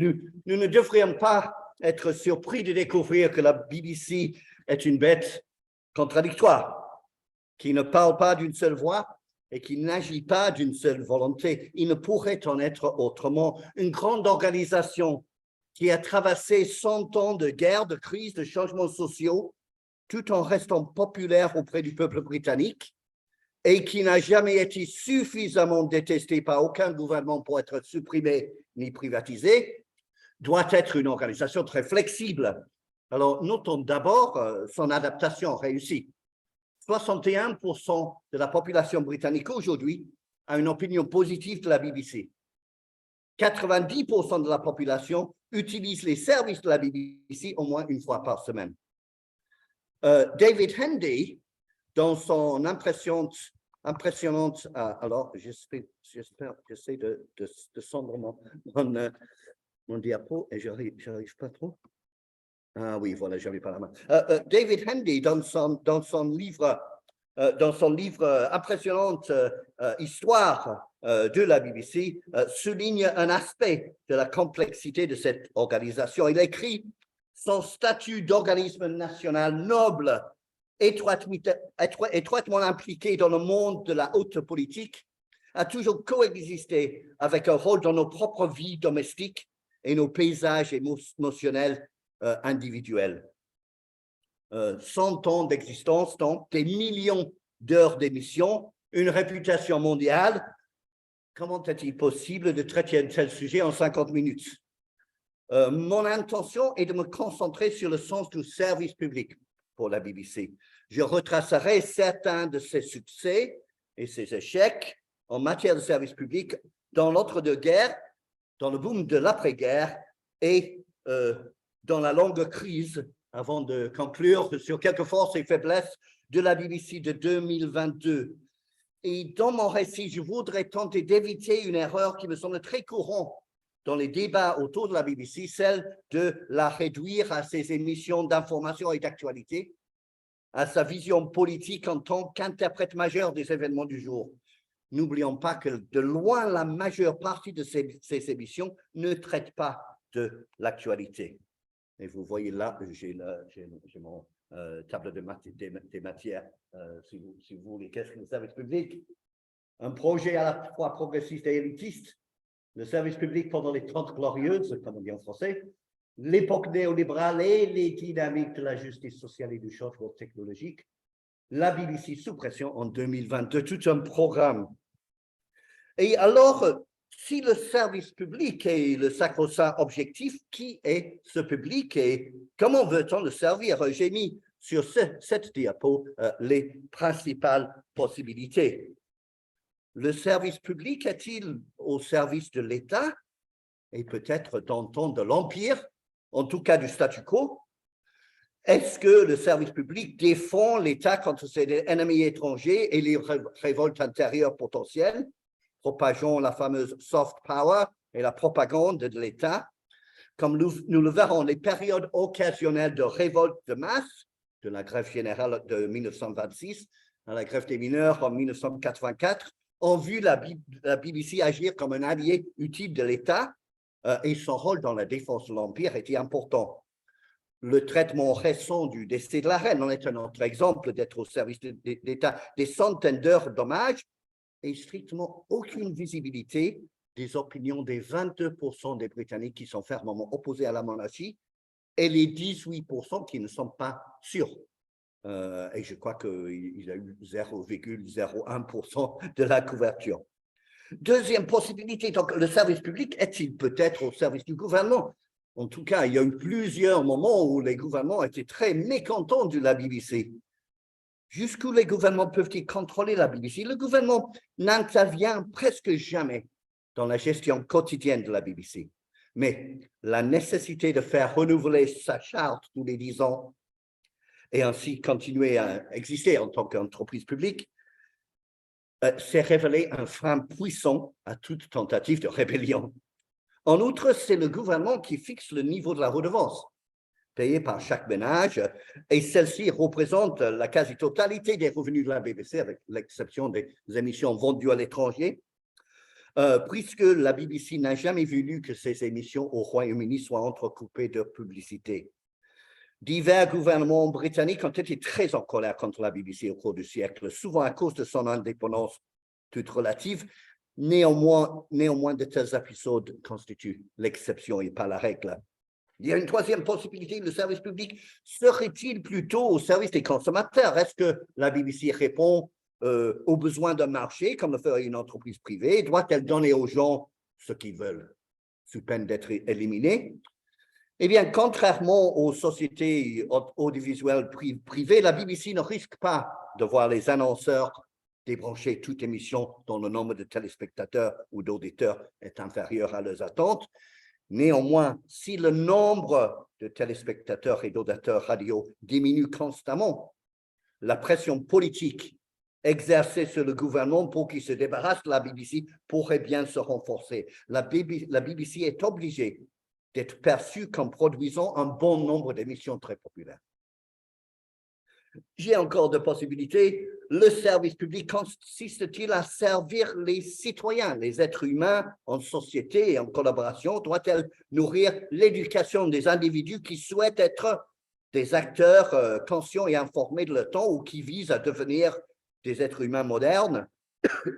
Nous ne devrions pas être surpris de découvrir que la BBC est une bête contradictoire, qui ne parle pas d'une seule voix et qui n'agit pas d'une seule volonté. Il ne pourrait en être autrement. Une grande organisation qui a traversé 100 ans de guerre, de crise, de changements sociaux, tout en restant populaire auprès du peuple britannique et qui n'a jamais été suffisamment détestée par aucun gouvernement pour être supprimée ni privatisée, doit être une organisation très flexible. Alors, notons d'abord son adaptation réussie. 61% de la population britannique aujourd'hui a une opinion positive de la BBC. 90% de la population utilise les services de la BBC au moins une fois par semaine. David Hendy, dans son impressionnante alors j'essaie de cendre mon diapo et j'arrive pas trop. Ah oui, voilà, j'avais pas la main. David Hendy, dans son livre impressionnante histoire de la BBC, souligne un aspect de la complexité de cette organisation. Il écrit: son statut d'organisme national noble, étroitement impliqué dans le monde de la haute politique, a toujours coexisté avec un rôle dans nos propres vies domestiques et nos paysages émotionnels individuels. 100 ans d'existence, donc des millions d'heures d'émission, une réputation mondiale. Comment est-il possible de traiter un tel sujet en 50 minutes? Mon intention est de me concentrer sur le sens du service public pour la BBC. Je retracerai certains de ses succès et ses échecs en matière de service public dans l'entre-deux-guerres, dans le boom de l'après-guerre et dans la longue crise, avant de conclure sur quelques forces et faiblesses de la BBC de 2022. Et dans mon récit, je voudrais tenter d'éviter une erreur qui me semble très courante dans les débats autour de la BBC, celle de la réduire à ses émissions d'information et d'actualité, à sa vision politique en tant qu'interprète majeur des événements du jour. N'oublions pas que de loin, la majeure partie de ces émissions ne traite pas de l'actualité. Et vous voyez là, j'ai mon table des matières, si vous voulez. Qu'est-ce que le service public? Un projet à la fois progressiste et élitiste. Le service public pendant les 30 glorieuses, comme on dit en français, l'époque néolibérale et les dynamiques de la justice sociale et du changement technologique, la BBC sous pression en 2022, tout un programme. Et alors, si le service public est le sacro-saint objectif, qui est ce public et comment veut-on le servir? J'ai mis sur cette diapo les principales possibilités. Le service public est-il au service de l'État et peut-être dans le temps de l'Empire, en tout cas du statu quo? Est-ce que le service public défend l'État contre ses ennemis étrangers et les révoltes intérieures potentielles, propageant la fameuse soft power et la propagande de l'État? Comme nous le verrons, les périodes occasionnelles de révolte de masse, de la grève générale de 1926 à la grève des mineurs en 1984, ont vu la BBC agir comme un allié utile de l'État et son rôle dans la défense de l'Empire était important. Le traitement récent du décès de la reine en est un autre exemple d'être au service de l'État. Des centaines d'heures d'hommage et strictement aucune visibilité des opinions des 22% des Britanniques qui sont fermement opposés à la monarchie et les 18% qui ne sont pas sûrs. Et je crois qu'il a eu 0,01% de la couverture. Deuxième possibilité, donc le service public est-il peut-être au service du gouvernement? En tout cas, il y a eu plusieurs moments où les gouvernements étaient très mécontents de la BBC. Jusqu'où les gouvernements peuvent-ils contrôler la BBC? Le gouvernement n'intervient presque jamais dans la gestion quotidienne de la BBC. Mais la nécessité de faire renouveler sa charte tous les 10 ans et ainsi continuer à exister en tant qu'entreprise publique s'est révélé un frein puissant à toute tentative de rébellion. En outre, c'est le gouvernement qui fixe le niveau de la redevance payée par chaque ménage et celle-ci représente la quasi-totalité des revenus de la BBC avec l'exception des émissions vendues à l'étranger. puisque la BBC n'a jamais voulu que ses émissions au Royaume-Uni soient entrecoupées de publicité. Divers gouvernements britanniques ont été très en colère contre la BBC au cours du siècle, souvent à cause de son indépendance toute relative. Néanmoins, de tels épisodes constituent l'exception et pas la règle. Il y a une troisième possibilité, le service public serait-il plutôt au service des consommateurs? Est-ce que la BBC répond aux besoins d'un marché, comme le ferait une entreprise privée? Doit-elle donner aux gens ce qu'ils veulent, sous peine d'être éliminée? Eh bien, contrairement aux sociétés audiovisuelles privées, la BBC ne risque pas de voir les annonceurs débrancher toute émission dont le nombre de téléspectateurs ou d'auditeurs est inférieur à leurs attentes. Néanmoins, si le nombre de téléspectateurs et d'auditeurs radio diminue constamment, la pression politique exercée sur le gouvernement pour qu'il se débarrasse de la BBC pourrait bien se renforcer. La BBC est obligée d'être perçue comme produisant un bon nombre d'émissions très populaires. J'ai encore de possibilités. Le service public consiste-t-il à servir les citoyens, les êtres humains en société et en collaboration? Doit-elle nourrir l'éducation des individus qui souhaitent être des acteurs conscients et informés de leur temps ou qui visent à devenir des êtres humains modernes,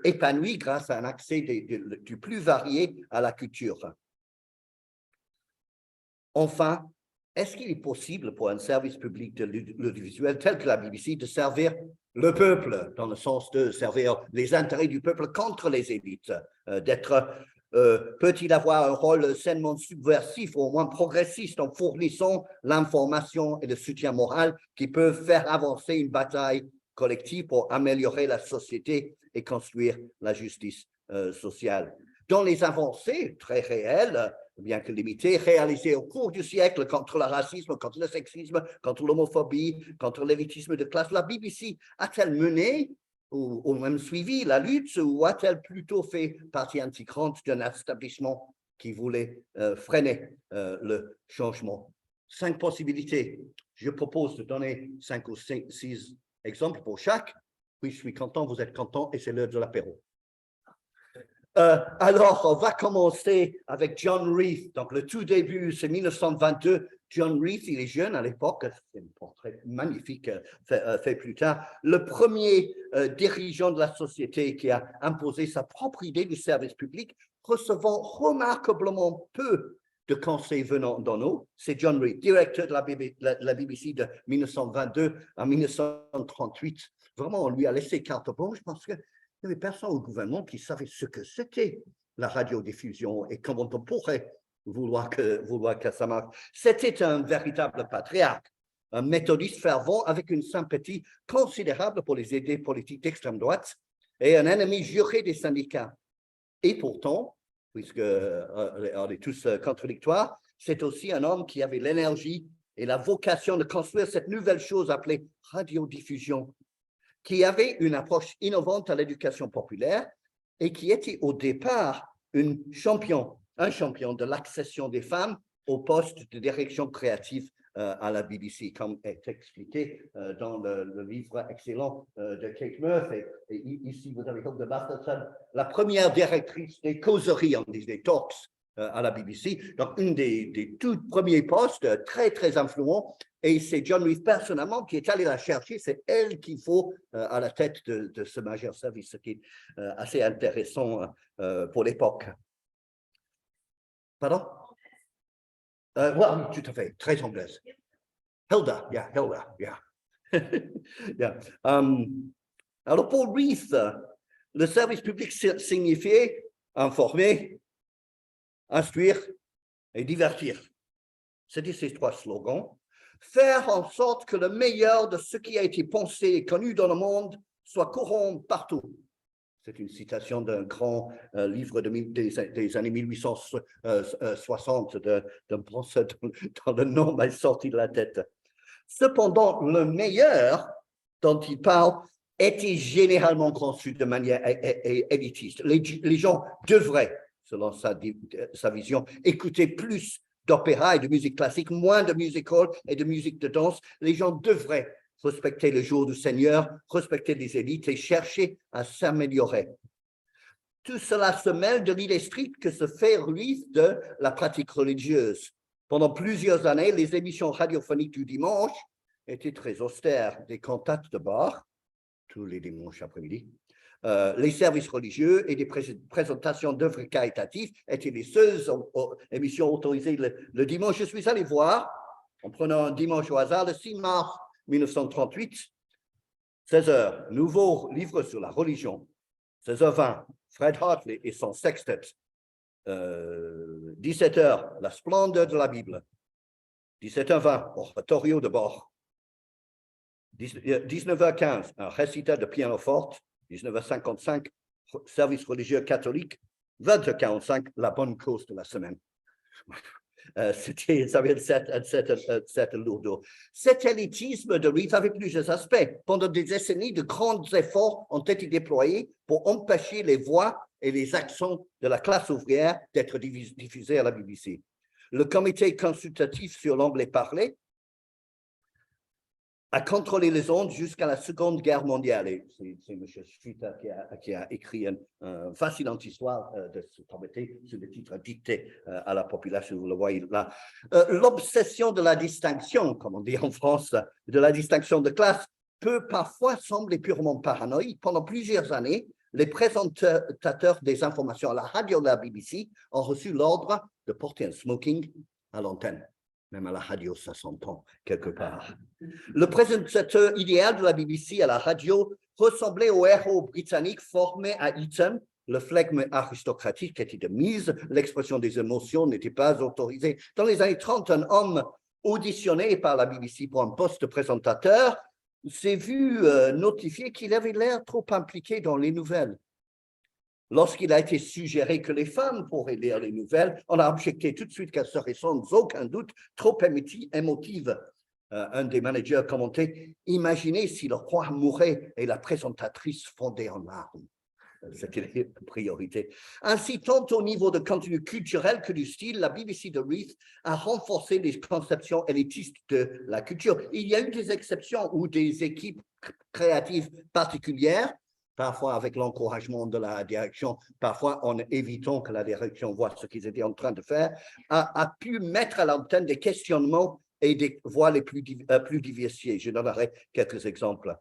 épanouis grâce à un accès du plus varié à la culture? Enfin, est-ce qu'il est possible pour un service public de l'audiovisuel tel que la BBC de servir le peuple, dans le sens de servir les intérêts du peuple contre les élites, peut-il avoir un rôle sainement subversif ou au moins progressiste en fournissant l'information et le soutien moral qui peuvent faire avancer une bataille collective pour améliorer la société et construire la justice sociale? Dans les avancées très réelles, bien que limitées, réalisées au cours du siècle contre le racisme, contre le sexisme, contre l'homophobie, contre l'élitisme de classe, la BBC a-t-elle mené ou même suivi la lutte ou a-t-elle plutôt fait partie intégrante d'un établissement qui voulait freiner le changement? 5 possibilités. Je propose de donner 5 ou 6 exemples pour chaque. Puis je suis content, vous êtes content et c'est l'heure de l'apéro. Alors, on va commencer avec John Reith. Donc, le tout début, c'est 1922. John Reith, il est jeune à l'époque, c'est un portrait magnifique fait plus tard. Le premier dirigeant de la société qui a imposé sa propre idée du service public, recevant remarquablement peu de conseils venant d'en haut, c'est John Reith, directeur de la BBC de 1922 à 1938. Vraiment, on lui a laissé carte blanche parce que il n'y avait personne au gouvernement qui savait ce que c'était la radiodiffusion et comment on pourrait vouloir que ça marche. C'était un véritable patriarche, un méthodiste fervent avec une sympathie considérable pour les idées politiques d'extrême droite et un ennemi juré des syndicats. Et pourtant, puisque on est tous contradictoires, c'est aussi un homme qui avait l'énergie et la vocation de construire cette nouvelle chose appelée radiodiffusion, qui avait une approche innovante à l'éducation populaire et qui était au départ un champion de l'accession des femmes au poste de direction créative à la BBC, comme est expliqué dans le livre excellent de Kate Murphy. Et ici, vous avez Hope de Masterson, la première directrice des causeries, on dit des talks à la BBC, donc une des tout premiers postes très, très influents. Et c'est John Reith personnellement qui est allé la chercher. C'est elle qu'il faut à la tête de ce majeur service, ce qui est assez intéressant pour l'époque. Pardon? Oui, tout à fait, très anglaise. Hilda, yeah. Yeah. Alors pour Reith, le service public signifiait informer, instruire et divertir. C'était ces 3 slogans. Faire en sorte que le meilleur de ce qui a été pensé et connu dans le monde soit courant partout. C'est une citation d'un grand livre des années 1860 d'un penseur dont le nom m'est sorti de la tête. Cependant, le meilleur dont il parle était généralement conçu de manière élitiste. Les gens devraient, selon sa vision, écouter plus d'opéra et de musique classique, moins de music-hall et de musique de danse. Les gens devraient respecter le jour du Seigneur, respecter les élites et chercher à s'améliorer. Tout cela se mêle de l'idée stricte que se fait Ruiz de la pratique religieuse. Pendant plusieurs années, les émissions radiophoniques du dimanche étaient très austères. Des cantates de Bach, tous les dimanches après-midi, les services religieux et des présentations d'œuvres caritatives étaient les seules émissions autorisées le dimanche. Je suis allé voir, en prenant un dimanche au hasard, le 6 mars 1938, 16h, nouveau livre sur la religion. 16h20, Fred Hartley et son sextet. 17h, la splendeur de la Bible. 17h20, oratorio de Bach. 19h15, un récital de pianoforte. 19h55, service religieux catholique. 20h45, la bonne cause de la semaine. Ça avait cette lourdeur. Cet élitisme de Reith avait plusieurs aspects. Pendant des décennies, de grands efforts ont été déployés pour empêcher les voix et les accents de la classe ouvrière d'être diffusés à la BBC. Le comité consultatif sur l'anglais parlé a contrôlé les ondes jusqu'à la Seconde Guerre mondiale. Et c'est M. Schwitter qui a écrit une fascinante histoire de ce comité sur le titre dicté à la population, vous le voyez là. L'obsession de la distinction, comme on dit en France, de la distinction de classe, peut parfois sembler purement paranoïque. Pendant plusieurs années, les présentateurs des informations à la radio de la BBC ont reçu l'ordre de porter un smoking à l'antenne. Même à la radio, ça s'entend quelque part. Le présentateur idéal de la BBC à la radio ressemblait au héros britannique formé à Eton. Le flegme aristocratique était de mise, l'expression des émotions n'était pas autorisée. Dans les années 30, un homme auditionné par la BBC pour un poste de présentateur s'est vu notifier qu'il avait l'air trop impliqué dans les nouvelles. Lorsqu'il a été suggéré que les femmes pourraient lire les nouvelles, on a objecté tout de suite qu'elles seraient sans aucun doute trop émotives. Un des managers commentait « Imaginez si le roi mourait et la présentatrice fondait en larmes ». C'était la priorité. Ainsi, tant au niveau de contenu culturel que du style, la BBC de Reith a renforcé les conceptions élitistes de la culture. Il y a eu des exceptions où des équipes créatives particulières, parfois avec l'encouragement de la direction, parfois en évitant que la direction voie ce qu'ils étaient en train de faire, a pu mettre à l'antenne des questionnements et des voix les plus diversifiées. Je donnerai quelques exemples.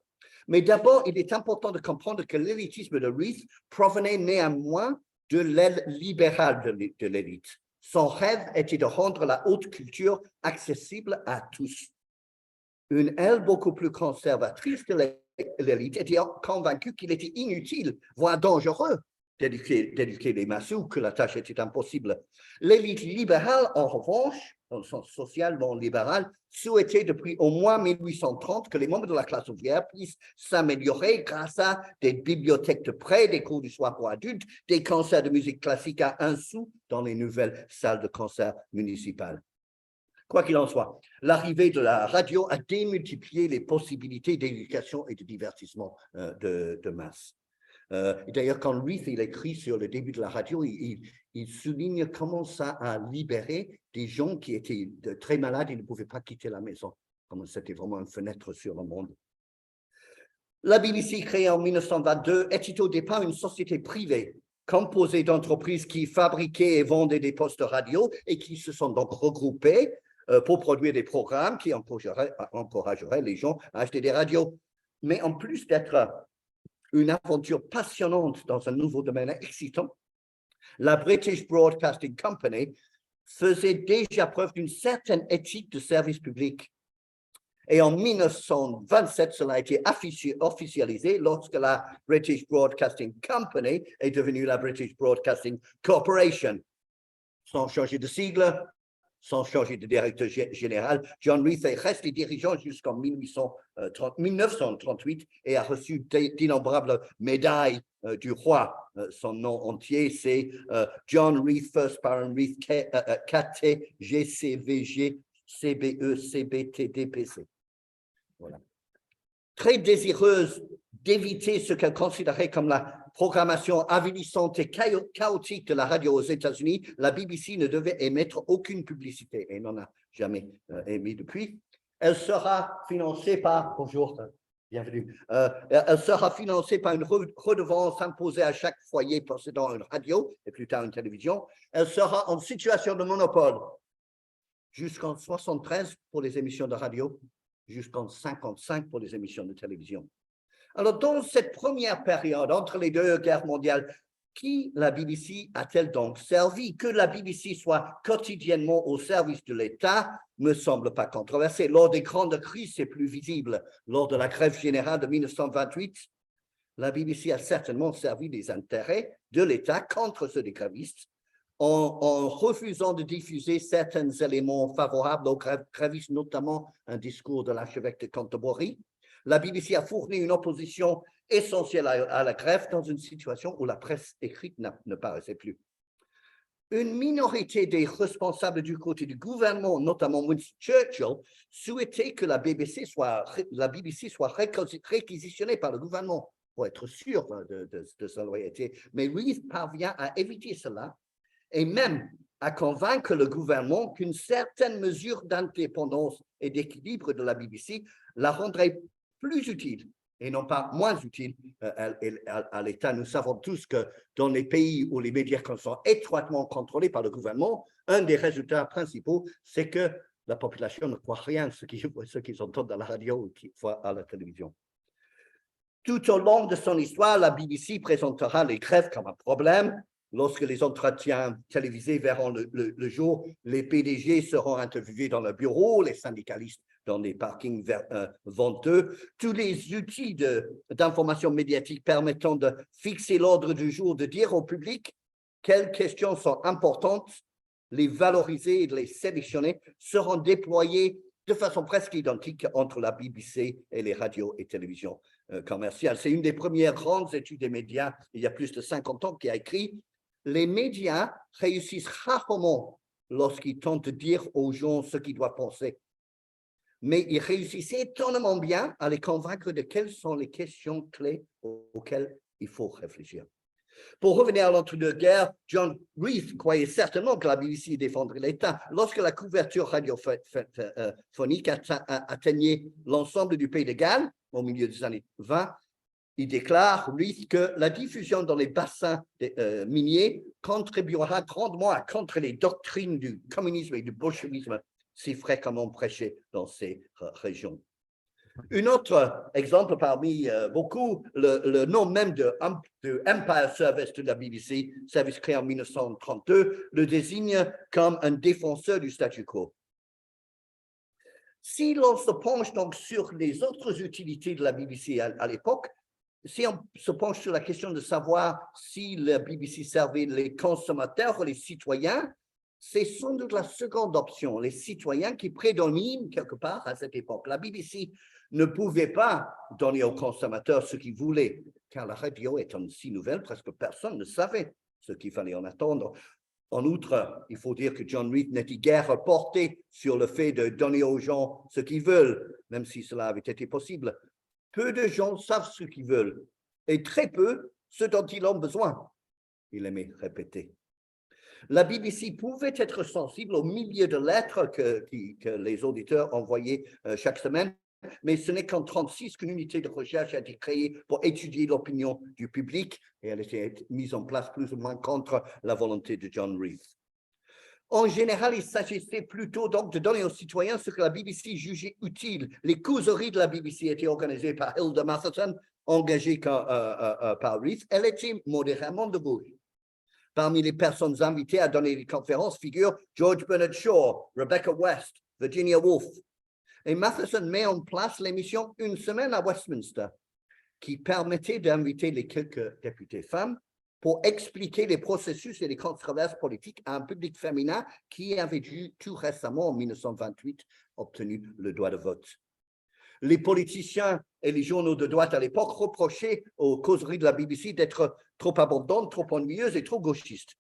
Mais d'abord, il est important de comprendre que l'élitisme de Reith provenait néanmoins de l'aile libérale de l'élite. Son rêve était de rendre la haute culture accessible à tous. Une aile beaucoup plus conservatrice de l'élite était convaincue qu'il était inutile, voire dangereux, d'éduquer les masses ou que la tâche était impossible. L'élite libérale, en revanche, dans le sens socialement libéral, souhaitait depuis au moins 1830 que les membres de la classe ouvrière puissent s'améliorer grâce à des bibliothèques de prêt, des cours du soir pour adultes, des concerts de musique classique à 1 sou dans les nouvelles salles de concert municipales. Quoi qu'il en soit, l'arrivée de la radio a démultiplié les possibilités d'éducation et de divertissement de masse. D'ailleurs, quand Reith il écrit sur le début de la radio, il souligne comment ça a libéré des gens qui étaient très malades et ne pouvaient pas quitter la maison, comme c'était vraiment une fenêtre sur le monde. La BBC, créée en 1922, était au départ une société privée, composée d'entreprises qui fabriquaient et vendaient des postes radio et qui se sont donc regroupées pour produire des programmes qui encourageraient les gens à acheter des radios. Mais en plus d'être une aventure passionnante dans un nouveau domaine excitant, la British Broadcasting Company faisait déjà preuve d'une certaine éthique de service public. Et en 1927, cela a été officialisé lorsque la British Broadcasting Company est devenue la British Broadcasting Corporation. Sans changer de sigle, sans changer de directeur général, John Reith est resté dirigeant jusqu'en 1938 et a reçu d'innombrables médailles du roi. Son nom entier, c'est John Reith, First Baron Reith, KT, GCVG, CBE, CBTDPC. Voilà. Très désireuse d'éviter ce qu'elle considérait comme la programmation avilissante et chaotique de la radio aux États-Unis, la BBC ne devait émettre aucune publicité et n'en a jamais émis depuis. Elle sera financée par, bonjour, Bienvenue. Elle sera financée par une redevance imposée à chaque foyer possédant une radio et plus tard une télévision. Elle sera en situation de monopole jusqu'en 73 pour les émissions de radio, jusqu'en 55 pour les émissions de télévision. Alors, dans cette première période, entre les deux guerres mondiales, qui la BBC a-t-elle donc servi? Que la BBC soit quotidiennement au service de l'État ne me semble pas controversé. Lors des grandes crises, c'est plus visible. Lors de la grève générale de 1928, la BBC a certainement servi les intérêts de l'État contre ceux des grévistes en refusant de diffuser certains éléments favorables aux grévistes, notamment un discours de l'archevêque de Canterbury. La BBC a fourni une opposition essentielle à la grève dans une situation où la presse écrite ne paraissait plus. Une minorité des responsables du côté du gouvernement, notamment Winston Churchill, souhaitait que la BBC soit réquisitionnée par le gouvernement pour être sûr de sa loyauté. Mais Reith parvient à éviter cela et même à convaincre le gouvernement qu'une certaine mesure d'indépendance et d'équilibre de la BBC la rendrait plus utile et non pas moins utile à l'État. Nous savons tous que dans les pays où les médias sont étroitement contrôlés par le gouvernement, un des résultats principaux, c'est que la population ne croit rien à ce qu'ils entendent dans la radio ou qu'ils voient à la télévision. Tout au long de son histoire, la BBC présentera les grèves comme un problème. Lorsque les entretiens télévisés verront le jour, les PDG seront interviewés dans le bureau, les syndicalistes dans des parkings venteux. Tous les outils d'information médiatique permettant de fixer l'ordre du jour, de dire au public quelles questions sont importantes, les valoriser et de les sélectionner, seront déployés de façon presque identique entre la BBC et les radios et télévisions commerciales. C'est une des premières grandes études des médias, il y a plus de 50 ans, qui a écrit « Les médias réussissent rarement lorsqu'ils tentent de dire aux gens ce qu'ils doivent penser. Mais ils réussissent étonnamment bien à les convaincre de quelles sont les questions clés auxquelles il faut réfléchir. » Pour revenir à l'entre-deux-guerres, John Reith croyait certainement que la BBC défendrait l'État. Lorsque la couverture radiophonique atteignait l'ensemble du pays de Galles, au milieu des années 20, il déclare, Reith, que la diffusion dans les bassins miniers contribuera grandement à contrer les doctrines du communisme et du bolchevisme si fréquemment prêchées dans ces régions. Un autre exemple parmi beaucoup, le nom même de Empire Service de la BBC, service créé en 1932, le désigne comme un défenseur du statu quo. Si l'on se penche donc sur les autres utilités de la BBC à l'époque, si on se penche sur la question de savoir si la BBC servait les consommateurs ou les citoyens, c'est sans doute la seconde option, les citoyens qui prédominent quelque part à cette époque. La BBC ne pouvait pas donner aux consommateurs ce qu'ils voulaient, car la radio étant si nouvelle, presque personne ne savait ce qu'il fallait en attendre. En outre, il faut dire que John Reith n'était guère porté sur le fait de donner aux gens ce qu'ils veulent, même si cela avait été possible. Peu de gens savent ce qu'ils veulent, et très peu ce dont ils ont besoin. Il aimait répéter. La BBC pouvait être sensible aux milliers de lettres que les auditeurs envoyaient chaque semaine, mais ce n'est qu'en 1936 qu'une unité de recherche a été créée pour étudier l'opinion du public et elle a été mise en place plus ou moins contre la volonté de John Reith. En général, il s'agissait plutôt donc de donner aux citoyens ce que la BBC jugeait utile. Les causeries de la BBC étaient organisées par Hilda Matheson, engagée par Reith. Elle était modérément de gauche. Parmi les personnes invitées à donner des conférences figurent George Bernard Shaw, Rebecca West, Virginia Woolf. Et Matheson met en place l'émission Une semaine à Westminster, qui permettait d'inviter les quelques députés femmes pour expliquer les processus et les controverses politiques à un public féminin qui avait tout récemment, en 1928, obtenu le droit de vote. Les politiciens et les journaux de droite à l'époque reprochaient aux causeries de la BBC d'être trop abondantes, trop ennuyeuses et trop gauchistes.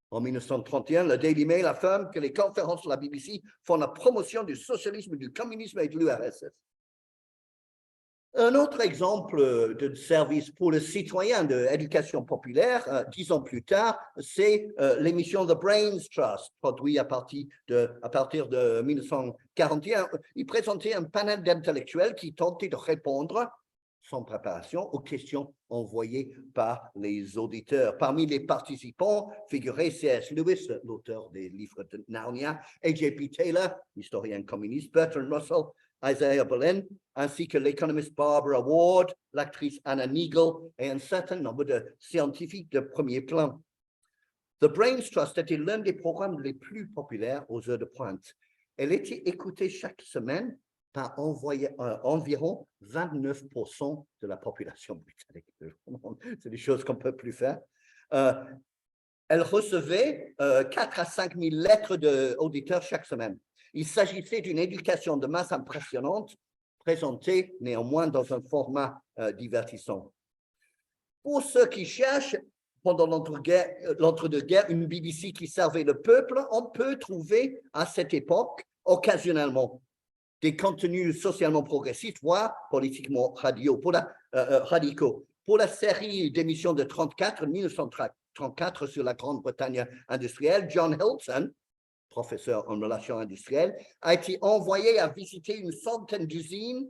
En 1931, le Daily Mail affirme que les conférences de la BBC font la promotion du socialisme, du communisme et de l'URSS. Un autre exemple de service pour le citoyen d'éducation populaire, 10 ans plus tard, c'est l'émission The Brains Trust, produite à partir de 1941. Il présentait un panel d'intellectuels qui tentaient de répondre sans préparation aux questions envoyées par les auditeurs. Parmi les participants figuraient C.S. Lewis, l'auteur des livres de Narnia, A.J.P. Taylor, historien communiste, Bertrand Russell, Isaiah Berlin, ainsi que l'économiste Barbara Ward, l'actrice Anna Neagle et un certain nombre de scientifiques de premier plan. The Brains Trust était l'un des programmes les plus populaires aux heures de pointe. Elle était écoutée chaque semaine par environ 29% de la population britannique. C'est des choses qu'on ne peut plus faire. Elle recevait 4 à 5 000 lettres d'auditeurs chaque semaine. Il s'agissait d'une éducation de masse impressionnante, présentée néanmoins dans un format divertissant. Pour ceux qui cherchent, pendant l'entre-deux-guerres, une BBC qui servait le peuple, on peut trouver à cette époque, occasionnellement, des contenus socialement progressistes, voire politiquement radicaux. Pour la série d'émissions de 1934 sur la Grande-Bretagne industrielle, John Hilton, professeur en relations industrielles, a été envoyé à visiter une centaine d'usines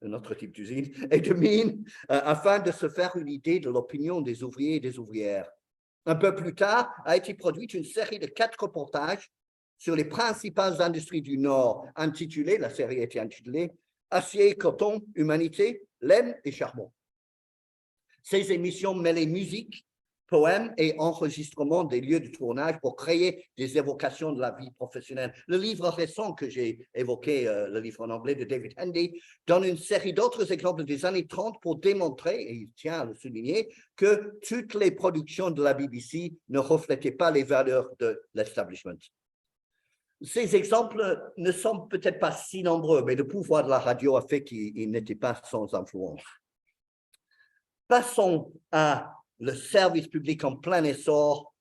un autre type d'usine et de mines afin de se faire une idée de l'opinion des ouvriers et des ouvrières. Un peu plus tard, a été produite une série de 4 reportages sur les principales industries du Nord, la série était intitulée « Acier, coton, humanité, laine et charbon ». Ces émissions mêlaient musique, poèmes et enregistrements des lieux de tournage pour créer des évocations de la vie professionnelle. Le livre récent que j'ai évoqué, le livre en anglais de David Hendy, donne une série d'autres exemples des années 30 pour démontrer, et il tient à le souligner, que toutes les productions de la BBC ne reflétaient pas les valeurs de l'establishment. Ces exemples ne sont peut-être pas si nombreux, mais le pouvoir de la radio a fait qu'ils n'étaient pas sans influence. Passons à le service public en plein essor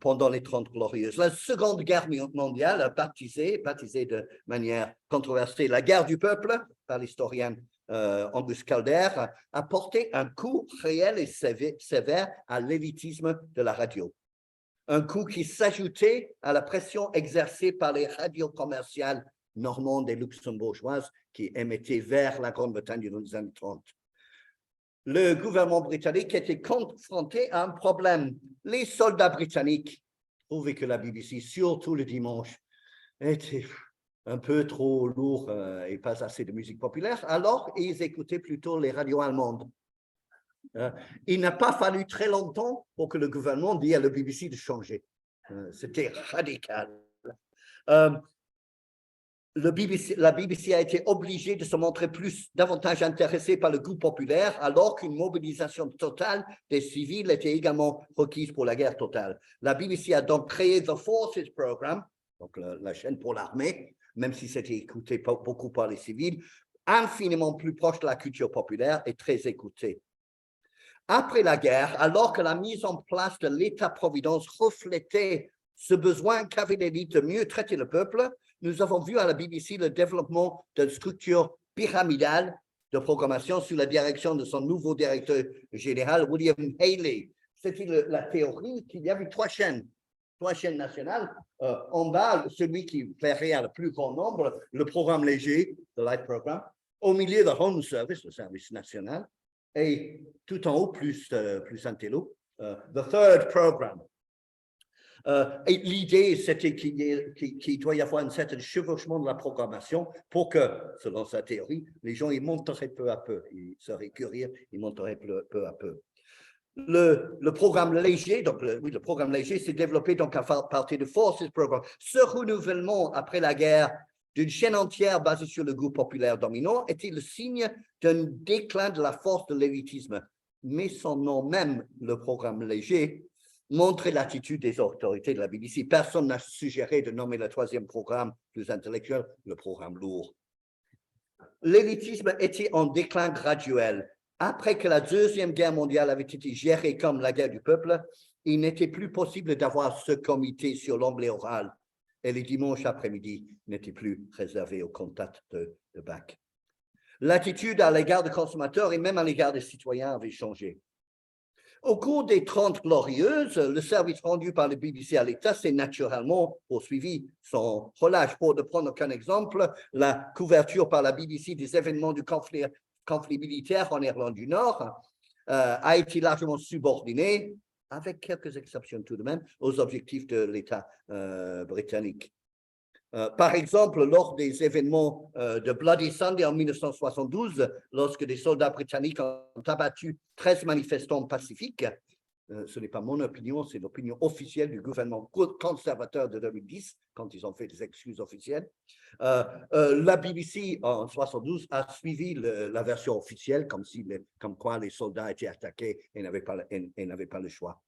pendant les 30 Glorieuses. La Seconde Guerre mondiale, baptisée de manière controversée la guerre du peuple par l'historien Angus Calder, a porté un coup réel et sévère à l'élitisme de la radio. Un coup qui s'ajoutait à la pression exercée par les radios commerciales normandes et luxembourgeoises qui émettaient vers la Grande-Bretagne dans les années 30. Le gouvernement britannique était confronté à un problème. Les soldats britanniques trouvaient que la BBC, surtout le dimanche, était un peu trop lourd et pas assez de musique populaire, alors ils écoutaient plutôt les radios allemandes. Il n'a pas fallu très longtemps pour que le gouvernement dise à la BBC de changer. C'était radical. La BBC a été obligée de se montrer davantage intéressée par le goût populaire, alors qu'une mobilisation totale des civils était également requise pour la guerre totale. La BBC a donc créé The Forces Programme, donc la chaîne pour l'armée, même si c'était écouté beaucoup par les civils, infiniment plus proche de la culture populaire et très écouté. Après la guerre, alors que la mise en place de l'État-providence reflétait ce besoin qu'avait l'élite de mieux traiter le peuple, nous avons vu à la BBC le développement d'une structure pyramidale de programmation sous la direction de son nouveau directeur général, William Haley. C'était la théorie qu'il y avait 3 chaînes nationales. En bas, celui qui plairait à le plus grand nombre, le programme léger, the light program. Au milieu, the home service, le service national. Et tout en haut, plus intello, the third program. Et l'idée, c'était qu'il doit y avoir un certain chevauchement de la programmation pour que, selon sa théorie, les gens, ils monteraient peu à peu. Ils seraient curieux, ils monteraient peu à peu. Le programme léger, donc le programme léger s'est développé donc à partir de Forces Programme. Ce renouvellement après la guerre d'une chaîne entière basée sur le goût populaire dominant était le signe d'un déclin de la force de l'élitisme. Mais son nom même, le programme léger, montrait l'attitude des autorités de la BBC. Personne n'a suggéré de nommer le 3e programme plus intellectuel, le programme lourd. L'élitisme était en déclin graduel. Après que la Deuxième Guerre mondiale avait été gérée comme la guerre du peuple, il n'était plus possible d'avoir ce comité sur l'anglais oral. Et les dimanches après-midi n'étaient plus réservés au contact de bac. L'attitude à l'égard des consommateurs et même à l'égard des citoyens avait changé. Au cours des 30 Glorieuses, le service rendu par le BBC à l'État s'est naturellement poursuivi sans relâche. Pour ne prendre qu'un exemple, la couverture par la BBC des événements du conflit militaire en Irlande du Nord a été largement subordonnée, avec quelques exceptions tout de même, aux objectifs de l'État britannique. Par exemple, lors des événements de Bloody Sunday en 1972, lorsque des soldats britanniques ont abattu 13 manifestants pacifiques, ce n'est pas mon opinion, c'est l'opinion officielle du gouvernement conservateur de 2010, quand ils ont fait des excuses officielles. La BBC en 1972 a suivi la version officielle, comme quoi les soldats étaient attaqués et n'avaient pas le choix.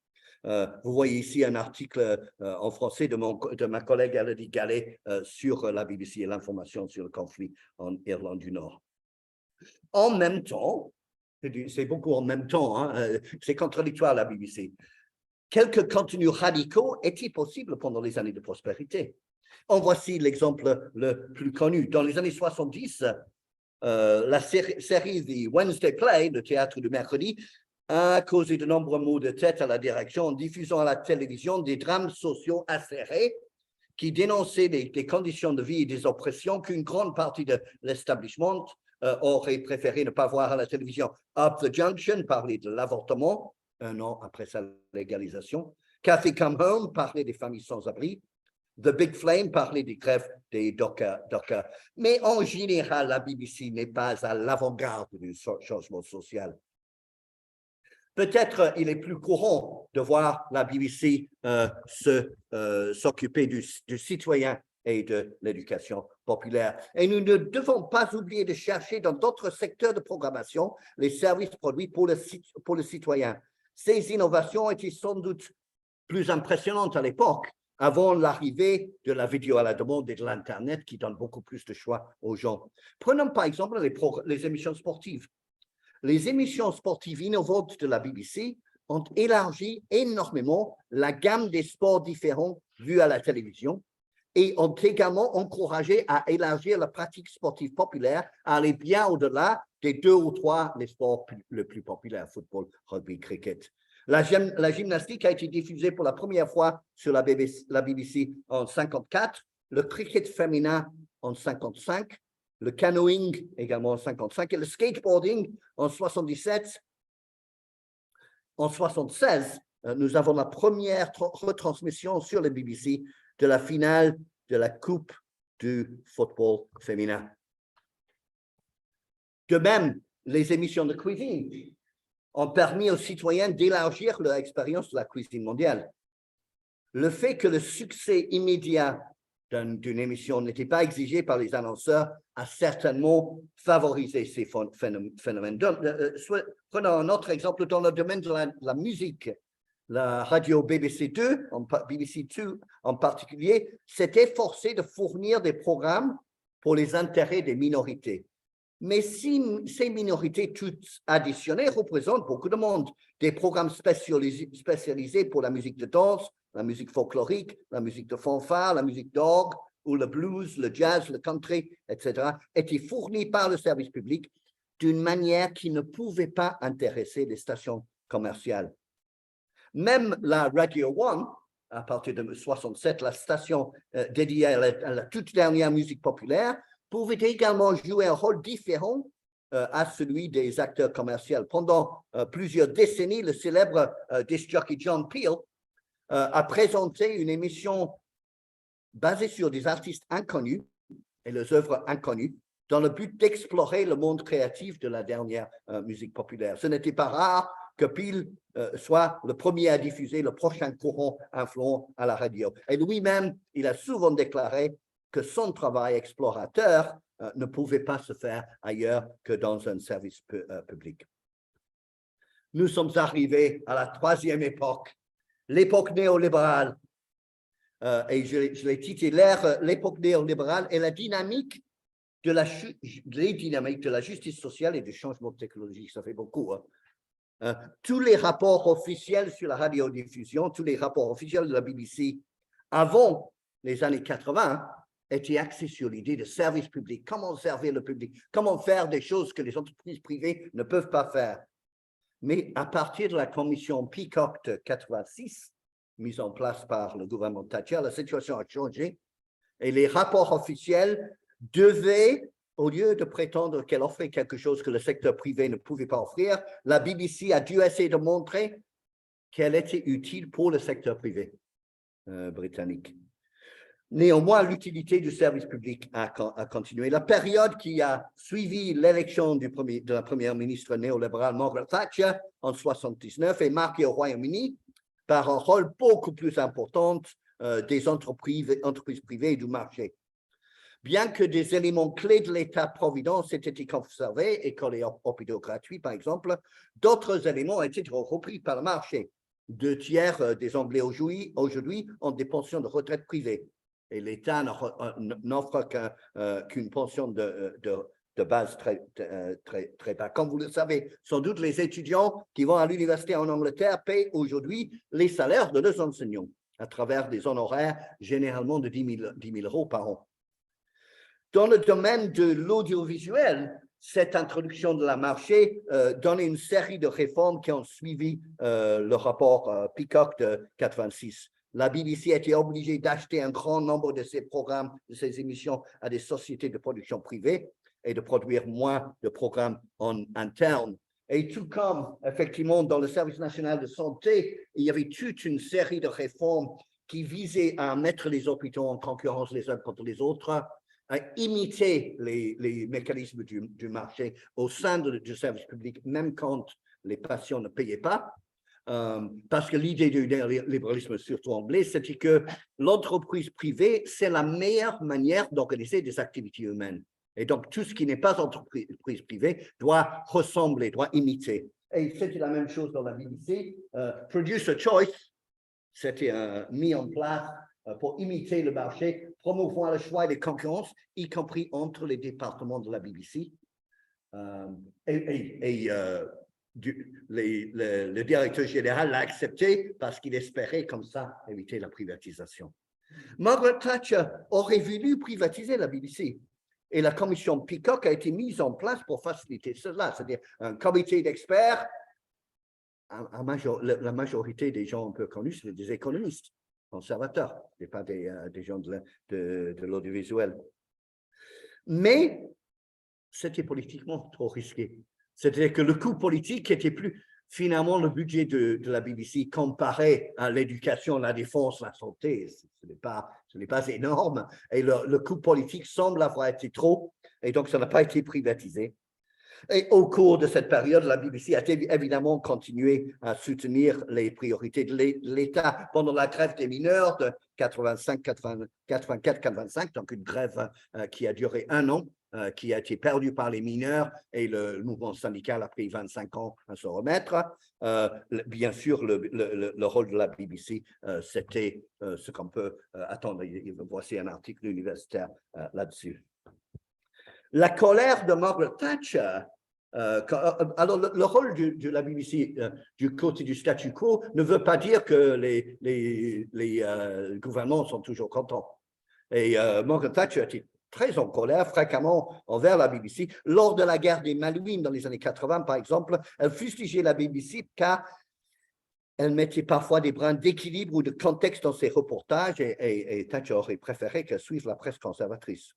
Vous voyez ici un article en français de ma collègue Elodie Gallet sur la BBC et l'information sur le conflit en Irlande du Nord. En même temps, c'est beaucoup en même temps, hein, c'est contradictoire la BBC. Quelques contenus radicaux étaient possibles pendant les années de prospérité. En voici l'exemple le plus connu. Dans les années 70, la série The Wednesday Play, le théâtre du mercredi, a causé de nombreux maux de tête à la direction en diffusant à la télévision des drames sociaux acérés qui dénonçaient des conditions de vie et des oppressions qu'une grande partie de l'establishment aurait préféré ne pas voir à la télévision. Up the Junction parlait de l'avortement, un an après sa légalisation. Café Come Home parlait des familles sans abri. The Big Flame parlait des grèves des dockers. Mais en général, la BBC n'est pas à l'avant-garde du changement social. Peut-être il est plus courant de voir la BBC s'occuper du citoyen et de l'éducation populaire. Et nous ne devons pas oublier de chercher dans d'autres secteurs de programmation les services produits pour le citoyen. Ces innovations étaient sans doute plus impressionnantes à l'époque, avant l'arrivée de la vidéo à la demande et de l'Internet qui donne beaucoup plus de choix aux gens. Prenons par exemple les émissions sportives. Les émissions sportives innovantes de la BBC ont élargi énormément la gamme des sports différents vus à la télévision et ont également encouragé à élargir la pratique sportive populaire, à aller bien au-delà des 2 ou 3 les sports les plus populaires, football, rugby, cricket. La gymnastique a été diffusée pour la première fois sur la BBC en 1954, le cricket féminin en 1955, le canoeing également en 1955 et le skateboarding en 1977. En 1976, nous avons la première retransmission sur la BBC de la finale de la Coupe du football féminin. De même, les émissions de cuisine ont permis aux citoyens d'élargir leur expérience de la cuisine mondiale. Le fait que le succès immédiat d'une émission n'était pas exigé par les annonceurs a certainement favorisé ces phénomènes. Prenons un autre exemple dans le domaine de la musique. La radio BBC 2 en particulier s'est efforcée de fournir des programmes pour les intérêts des minorités. Mais si ces minorités toutes additionnées représentent beaucoup de monde, des programmes spécialisés pour la musique de danse, la musique folklorique, la musique de fanfare, la musique d'orgue, ou le blues, le jazz, le country, etc., étaient fournis par le service public d'une manière qui ne pouvait pas intéresser les stations commerciales. Même la Radio One, à partir de 1967, la station dédiée à la toute dernière musique populaire, pouvait également jouer un rôle différent à celui des acteurs commerciaux. Pendant plusieurs décennies, le célèbre disc jockey John Peel a présenté une émission basée sur des artistes inconnus et leurs œuvres inconnues dans le but d'explorer le monde créatif de la dernière musique populaire. Ce n'était pas rare que Peel soit le premier à diffuser le prochain courant influent à la radio. Et lui-même, il a souvent déclaré que son travail explorateur ne pouvait pas se faire ailleurs que dans un service public. Nous sommes arrivés à la troisième époque, l'époque néolibérale. Et je l'ai titré l'époque néolibérale et les dynamiques de la justice sociale et du changement technologique. Ça fait beaucoup. Tous les rapports officiels sur la radiodiffusion, tous les rapports officiels de la BBC avant les années 80 étaient axés sur l'idée de service public, comment servir le public, comment faire des choses que les entreprises privées ne peuvent pas faire. Mais à partir de la commission Peacock de 86, mise en place par le gouvernement Thatcher, la situation a changé et les rapports officiels devaient, au lieu de prétendre qu'elle offrait quelque chose que le secteur privé ne pouvait pas offrir, la BBC a dû essayer de montrer qu'elle était utile pour le secteur privé britannique. Néanmoins, l'utilité du service public a continué. La période qui a suivi l'élection de la première ministre néolibérale Margaret Thatcher en 1979 est marquée au Royaume-Uni par un rôle beaucoup plus important des entreprises privées et du marché. Bien que des éléments clés de l'État-providence aient été conservés, écoles et hôpitaux gratuits par exemple, d'autres éléments ont été repris par le marché. 2/3 des Anglais aujourd'hui ont des pensions de retraite privées. Et l'État n'offre qu'une pension de base très bas. Comme vous le savez, sans doute les étudiants qui vont à l'université en Angleterre paient aujourd'hui les salaires de leurs enseignants à travers des honoraires généralement de 10 000 euros par an. Dans le domaine de l'audiovisuel, cette introduction de la marché donne une série de réformes qui ont suivi le rapport Peacock de 86. La BBC a été obligée d'acheter un grand nombre de ses programmes, de ses émissions à des sociétés de production privées et de produire moins de programmes en interne. Et tout comme, effectivement, dans le service national de santé, il y avait toute une série de réformes qui visaient à mettre les hôpitaux en concurrence les uns contre les autres, à imiter les mécanismes du marché au sein du service public, même quand les patients ne payaient pas. Parce que l'idée du libéralisme, surtout anglais, c'était que l'entreprise privée, c'est la meilleure manière d'organiser des activités humaines. Et donc, tout ce qui n'est pas entreprise privée doit ressembler, doit imiter. Et c'était la même chose dans la BBC. Producer Choice, c'était mis en place pour imiter le marché, promouvoir le choix des concurrences, y compris entre les départements de la BBC. Le directeur général l'a accepté parce qu'il espérait comme ça éviter la privatisation. Margaret Thatcher aurait voulu privatiser la BBC et la commission Peacock a été mise en place pour faciliter cela, c'est-à-dire un comité d'experts. La majorité des gens un peu connus, c'est des économistes conservateurs, ce n'est pas des gens de l'audiovisuel. Mais c'était politiquement trop risqué. C'est-à-dire que le coût politique était plus finalement le budget de la BBC comparé à l'éducation, la défense, la santé. Ce n'est pas énorme. Et le coût politique semble avoir été trop, et donc ça n'a pas été privatisé. Et au cours de cette période, la BBC a évidemment continué à soutenir les priorités de l'État pendant la grève des mineurs de 84-85, donc une grève qui a duré 1 an, qui a été perdue par les mineurs et le mouvement syndical a pris 25 ans à se remettre. Bien sûr, le rôle de la BBC, c'était ce qu'on peut attendre. Voici un article universitaire là-dessus. La colère de Margaret Thatcher, alors le rôle de la BBC du côté du statu quo ne veut pas dire que les gouvernements sont toujours contents. Et Margaret Thatcher était très en colère, fréquemment envers la BBC. Lors de la guerre des Malouines dans les années 80, par exemple, elle fustigeait la BBC car elle mettait parfois des brins d'équilibre ou de contexte dans ses reportages et Thatcher aurait préféré qu'elle suive la presse conservatrice.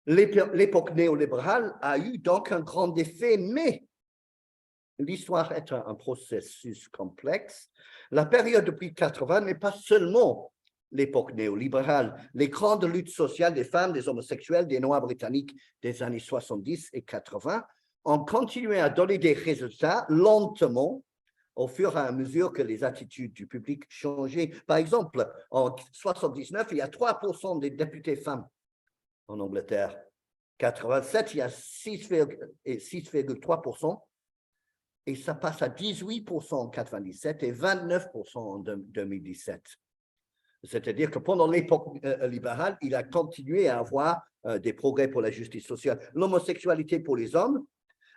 L'époque néolibérale a eu donc un grand effet, mais l'histoire est un processus complexe. La période depuis 80 n'est pas seulement l'époque néolibérale. Les grandes luttes sociales des femmes, des homosexuels, des Noirs britanniques des années 70 et 80 ont continué à donner des résultats lentement au fur et à mesure que les attitudes du public changeaient. Par exemple, en 79, il y a 3% des députés femmes en Angleterre. 87, il y a 6,3%, et ça passe à 18% en 97 et 29% en 2017. C'est-à-dire que pendant l'époque libérale, il a continué à avoir des progrès pour la justice sociale. L'homosexualité pour les hommes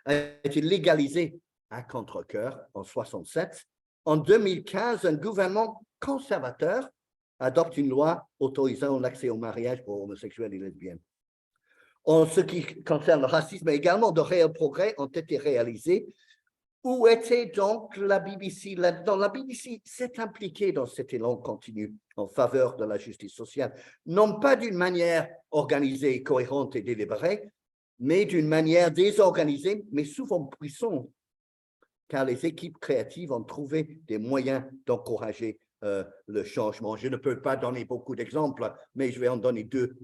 a été légalisée à contre-cœur en 67. En 2015, un gouvernement conservateur adopte une loi autorisant l'accès au mariage pour homosexuels et lesbiennes. En ce qui concerne le racisme, également, de réels progrès ont été réalisés. Où était donc la BBC là-dedans? La BBC s'est impliquée dans cet élan continu en faveur de la justice sociale, non pas d'une manière organisée, cohérente et délibérée, mais d'une manière désorganisée, mais souvent puissante, car les équipes créatives ont trouvé des moyens d'encourager le changement. Je ne peux pas donner beaucoup d'exemples, mais je vais en donner deux.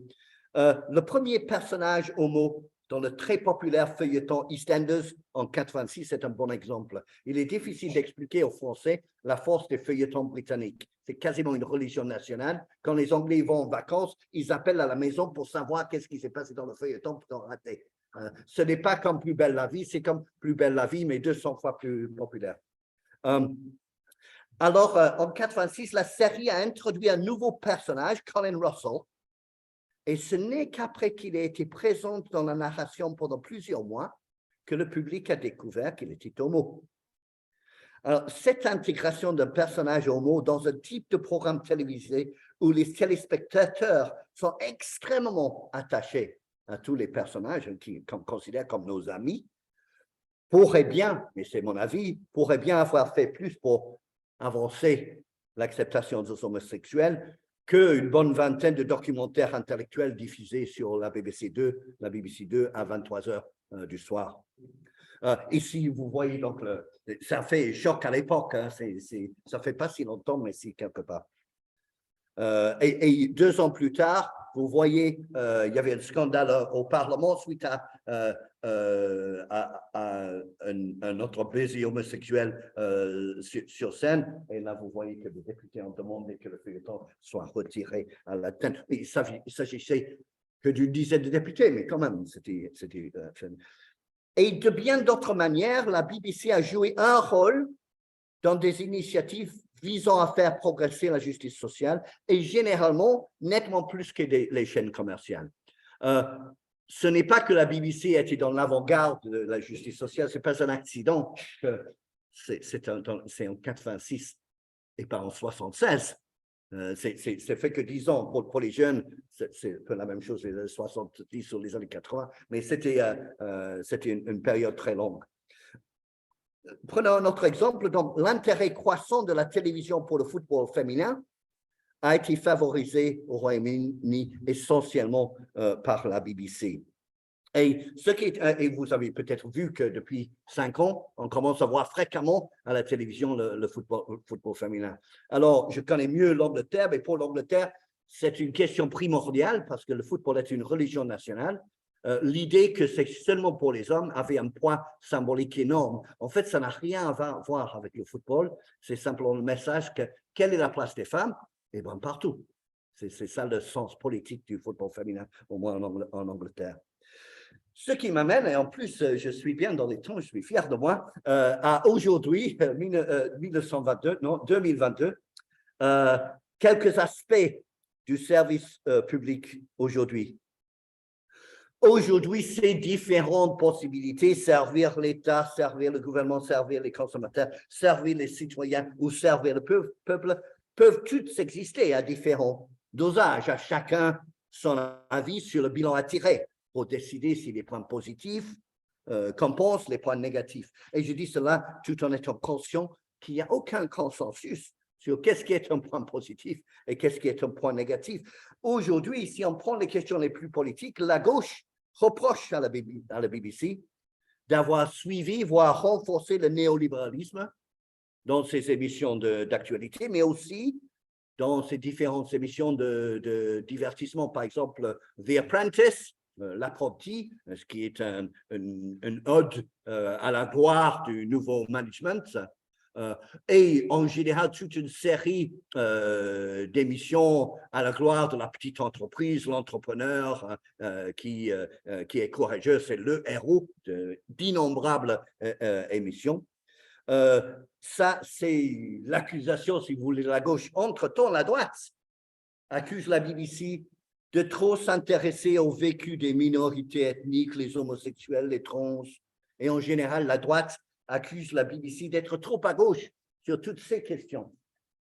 Le premier personnage homo dans le très populaire feuilleton EastEnders en 86, c'est un bon exemple. Il est difficile d'expliquer aux Français la force des feuilletons britanniques. C'est quasiment une religion nationale. Quand les Anglais vont en vacances, ils appellent à la maison pour savoir qu'est-ce qui s'est passé dans le feuilleton pour t'en rater. Ce n'est pas comme Plus belle la vie, c'est comme Plus belle la vie, mais 200 fois plus populaire. Alors, en 86, la série a introduit un nouveau personnage, Colin Russell, et ce n'est qu'après qu'il ait été présent dans la narration pendant plusieurs mois que le public a découvert qu'il était homo. Alors, cette intégration d'un personnage homo dans un type de programme télévisé où les téléspectateurs sont extrêmement attachés à tous les personnages qu'on considère comme nos amis, pourrait bien, mais c'est mon avis, pourrait bien avoir fait plus pour avancer l'acceptation des homosexuels qu'une bonne vingtaine de documentaires intellectuels diffusés sur la BBC 2 à 23 heures du soir. Ici, vous voyez donc, ça fait choc à l'époque, hein, ça fait pas si longtemps, mais si quelque part. Et 2 ans plus tard, vous voyez, il y avait un scandale au Parlement suite à un autre baiser homosexuel sur scène. Et là, vous voyez que les députés ont demandé que le feuilleton soit retiré à la tête. Il s'agissait que d'une dizaine de députés, mais quand même, c'était. Et de bien d'autres manières, la BBC a joué un rôle dans des initiatives visant à faire progresser la justice sociale et généralement nettement plus que les chaînes commerciales. Ce n'est pas que la BBC était dans l'avant-garde de la justice sociale, ce n'est pas un accident, c'est en 86 et pas en 76. C'est fait que 10 ans pour les jeunes, c'est un peu la même chose, les 70 ou les années 80, mais c'était une période très longue. Prenons un autre exemple. Donc, l'intérêt croissant de la télévision pour le football féminin a été favorisé au Royaume-Uni essentiellement par la BBC. Et vous avez peut-être vu que depuis 5 ans, on commence à voir fréquemment à la télévision le football féminin. Alors, je connais mieux l'Angleterre, mais pour l'Angleterre, c'est une question primordiale parce que le football est une religion nationale. L'idée que c'est seulement pour les hommes avait un poids symbolique énorme. En fait, ça n'a rien à voir avec le football. C'est simplement le message que quelle est la place des femmes? Eh bien, partout. C'est ça le sens politique du football féminin, au moins en Angleterre. Ce qui m'amène, et en plus, je suis bien dans les temps, je suis fier de moi, à aujourd'hui, 2022, quelques aspects du service public aujourd'hui. Aujourd'hui, c'est différentes possibilités, servir l'État, servir le gouvernement, servir les consommateurs, servir les citoyens ou servir le peuple, peuvent toutes exister à différents dosages, à chacun son avis sur le bilan à tirer pour décider si les points positifs compensent les points négatifs. Et je dis cela tout en étant conscient qu'il n'y a aucun consensus sur qu'est-ce qui est un point positif et qu'est-ce qui est un point négatif. Aujourd'hui, si on prend les questions les plus politiques, la gauche reproche à la BBC d'avoir suivi, voire renforcé le néolibéralisme dans ses émissions d'actualité, mais aussi dans ses différentes émissions de divertissement. Par exemple, The Apprentice, l'apprenti, ce qui est une ode à la gloire du nouveau management, et en général toute une série d'émissions à la gloire de la petite entreprise, l'entrepreneur qui est courageux, c'est le héros d'innombrables émissions. Ça, c'est l'accusation, si vous voulez, de la gauche. Entre-temps, la droite accuse la BBC de trop s'intéresser au vécu des minorités ethniques, les homosexuels, les trans, et en général, la droite accuse la BBC d'être trop à gauche sur toutes ces questions.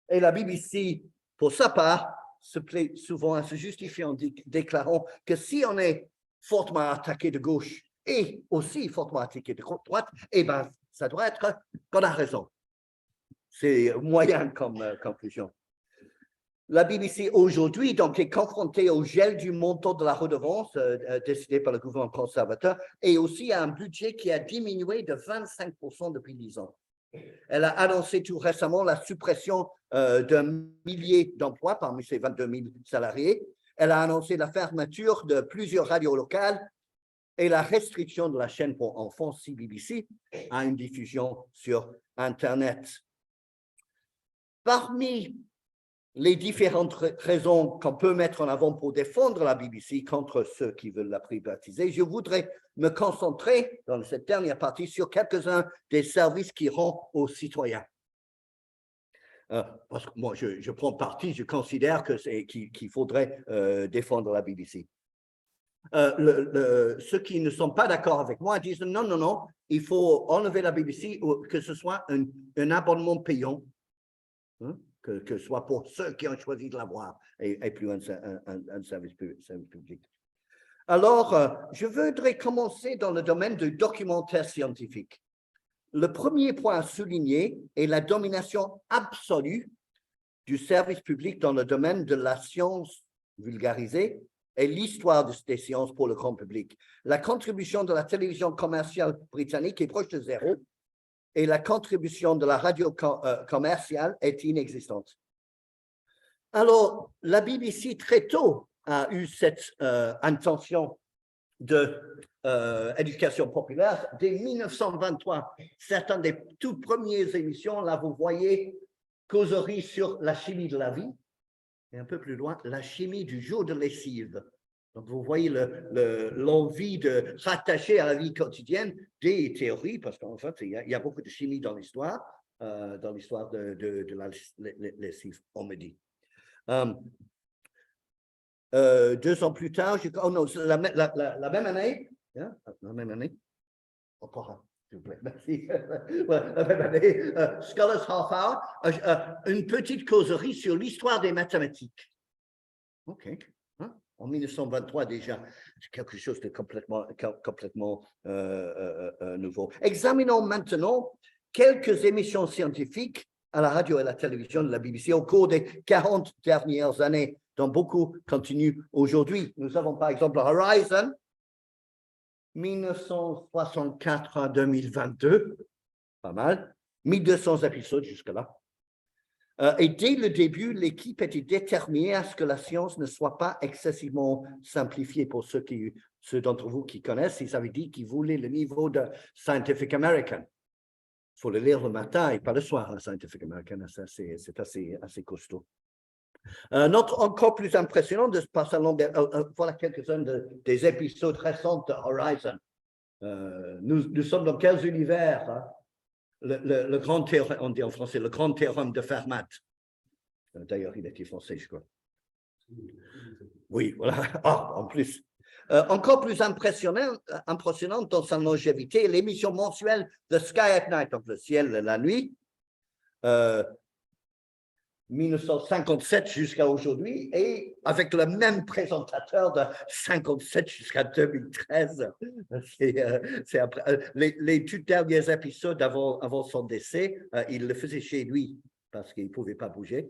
Et la BBC, pour sa part, se plaît souvent à se justifier en déclarant que si on est fortement attaqué de gauche et aussi fortement attaqué de droite, eh ben, Ça doit être qu'on a raison. C'est moyen comme conclusion. La BBC aujourd'hui donc, est confrontée au gel du montant de la redevance décidé par le gouvernement conservateur et aussi à un budget qui a diminué de 25% depuis 10 ans. Elle a annoncé tout récemment la suppression d'un millier d'emplois parmi ses 22 000 salariés. Elle a annoncé la fermeture de plusieurs radios locales et la restriction de la chaîne pour enfants CBBC à une diffusion sur Internet. Parmi les différentes raisons qu'on peut mettre en avant pour défendre la BBC contre ceux qui veulent la privatiser, je voudrais me concentrer dans cette dernière partie sur quelques-uns des services qui rendent aux citoyens. Parce que moi, je prends parti, je considère qu'il faudrait défendre la BBC. Ceux qui ne sont pas d'accord avec moi disent non, non, non, il faut enlever la BBC ou que ce soit un abonnement payant. Hein? Que ce soit pour ceux qui ont choisi de l'avoir et plus un service public. Alors, je voudrais commencer dans le domaine du documentaire scientifique. Le premier point à souligner est la domination absolue du service public dans le domaine de la science vulgarisée et l'histoire des sciences pour le grand public. La contribution de la télévision commerciale britannique est proche de zéro, et la contribution de la radio commerciale est inexistante. Alors, la BBC très tôt a eu cette intention d'éducation populaire. Dès 1923, certaines des toutes premières émissions, là vous voyez, causerie sur la chimie de la vie, et un peu plus loin, la chimie du jour de lessive. Donc, vous voyez l'envie de rattacher à la vie quotidienne des théories, parce qu'en fait, il y a beaucoup de chimie dans l'histoire de la lessive, on me dit. 2 ans plus tard, oh non, la même année, hein, la même année, encore un, s'il vous plaît, merci, la même année, Scholars Half Hour, une petite causerie sur l'histoire des mathématiques. OK. En 1923 déjà, c'est quelque chose de complètement nouveau. Examinons maintenant quelques émissions scientifiques à la radio et à la télévision de la BBC au cours des 40 dernières années, dont beaucoup continuent aujourd'hui. Nous avons par exemple Horizon, 1964 à 2022, pas mal, 1200 épisodes jusque-là. Et dès le début, l'équipe était déterminée à ce que la science ne soit pas excessivement simplifiée. Pour ceux d'entre vous qui connaissent, ils avaient dit qu'ils voulaient le niveau de Scientific American. Il faut le lire le matin et pas le soir, hein, Scientific American, c'est assez costaud. Encore plus impressionnant, voilà quelques-uns des épisodes récents de Horizon. Nous sommes dans quels univers, hein? Le grand théorème, on dit en français, le grand théorème de Fermat. D'ailleurs, il était français, je crois. Oui, voilà. En plus. Encore plus impressionnante dans sa longévité, l'émission mensuelle The Sky at Night, donc le ciel la nuit, 1957 jusqu'à aujourd'hui, et avec le même présentateur de 57 jusqu'à 2013. C'est après, les tout derniers épisodes avant son décès, il le faisait chez lui parce qu'il ne pouvait pas bouger.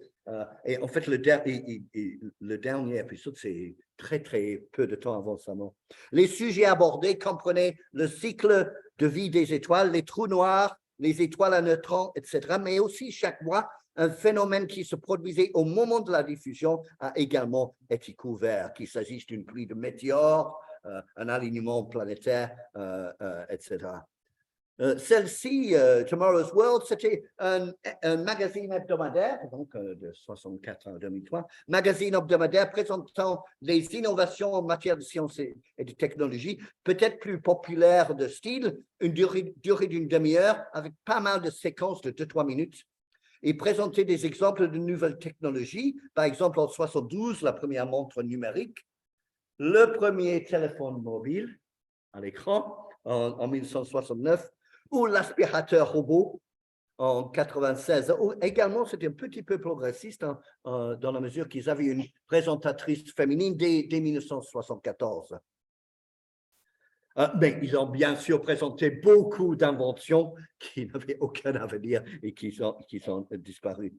Et en fait, le dernier épisode, c'est très, très peu de temps avant sa mort. Les sujets abordés comprenaient le cycle de vie des étoiles, les trous noirs, les étoiles à neutrons, etc. Mais aussi, chaque mois, un phénomène qui se produisait au moment de la diffusion a également été couvert, qu'il s'agisse d'une pluie de météores, un alignement planétaire, etc. Celle-ci, Tomorrow's World, c'était un magazine hebdomadaire, donc de 64 à 2003, magazine hebdomadaire présentant les innovations en matière de sciences et de technologie, peut-être plus populaire de style, une durée d'une demi-heure, avec pas mal de séquences de 2-3 minutes, et présenter des exemples de nouvelles technologies. Par exemple, en 72, la première montre numérique, le premier téléphone mobile à l'écran en 1969, ou l'aspirateur robot en 96. Également, c'était un petit peu progressiste dans la mesure qu'ils avaient une présentatrice féminine dès 1974. Mais ils ont bien sûr présenté beaucoup d'inventions qui n'avaient aucun avenir et qui sont disparues.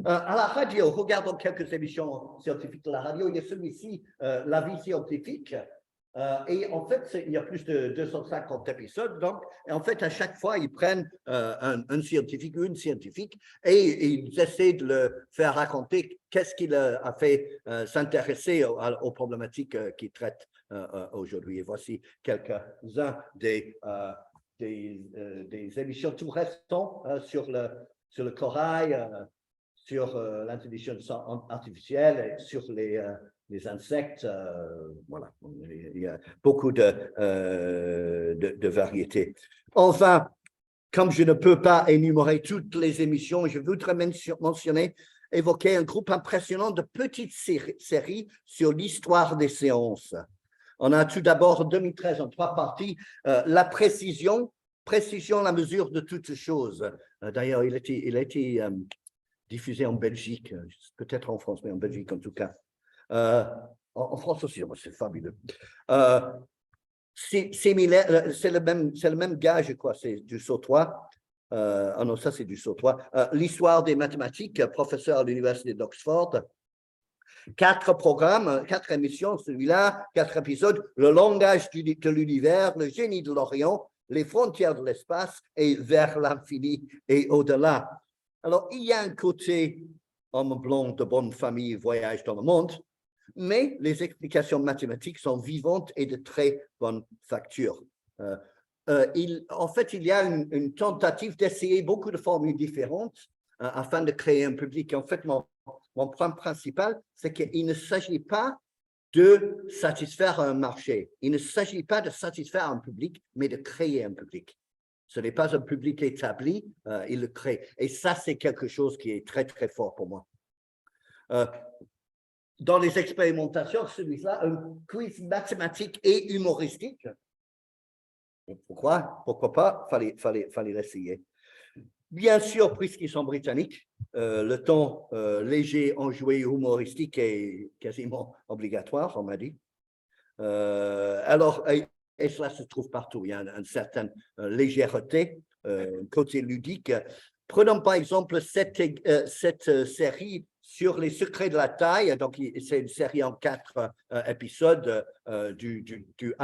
À la radio, regardons quelques émissions scientifiques de la radio. Il y a celui-ci, La vie scientifique. Et en fait, il y a plus de 250 épisodes. Donc, en fait, à chaque fois, ils prennent un scientifique ou une scientifique et ils essaient de le faire raconter qu'est-ce qui a fait s'intéresser aux problématiques qu'ils traitent aujourd'hui. Et voici quelques-uns des émissions tout récentes sur le corail, sur l'intelligence artificielle, sur les insectes. Voilà, il y a beaucoup de variétés. Enfin, comme je ne peux pas énumérer toutes les émissions, je voudrais évoquer un groupe impressionnant de petites séries sur l'histoire des sciences. On a tout d'abord, en 2013, en 3 parties, la précision, la mesure de toutes choses. D'ailleurs, il a été diffusé en Belgique, peut-être en France, mais en Belgique en tout cas. En France aussi, c'est fabuleux. C'est le même gars, je crois, c'est du Sautois. Ah non, ça c'est du Sautois. L'histoire des mathématiques, professeur à l'université d'Oxford. 4 programmes, 4 émissions, celui-là, 4 épisodes. Le langage de l'univers, le génie de l'Orient, les frontières de l'espace et vers l'infini et au-delà. Alors, il y a un côté homme blanc de bonne famille, voyage dans le monde, mais les explications mathématiques sont vivantes et de très bonne facture. En fait, il y a une tentative d'essayer beaucoup de formules différentes afin de créer un public. En fait, mon point principal, c'est qu'il ne s'agit pas de satisfaire un marché. Il ne s'agit pas de satisfaire un public, mais de créer un public. Ce n'est pas un public établi, il le crée. Et ça, c'est quelque chose qui est très, très fort pour moi. Dans les expérimentations, celui-là, un quiz mathématique et humoristique. Pourquoi pas? Fallait l'essayer. Bien sûr, puisqu'ils sont britanniques, le ton léger, enjoué, humoristique est quasiment obligatoire, on m'a dit. Alors, et cela se trouve partout. Il y a une certaine légèreté, côté ludique. Prenons par exemple cette série sur les secrets de la taille. Donc, c'est une série en 4 épisodes de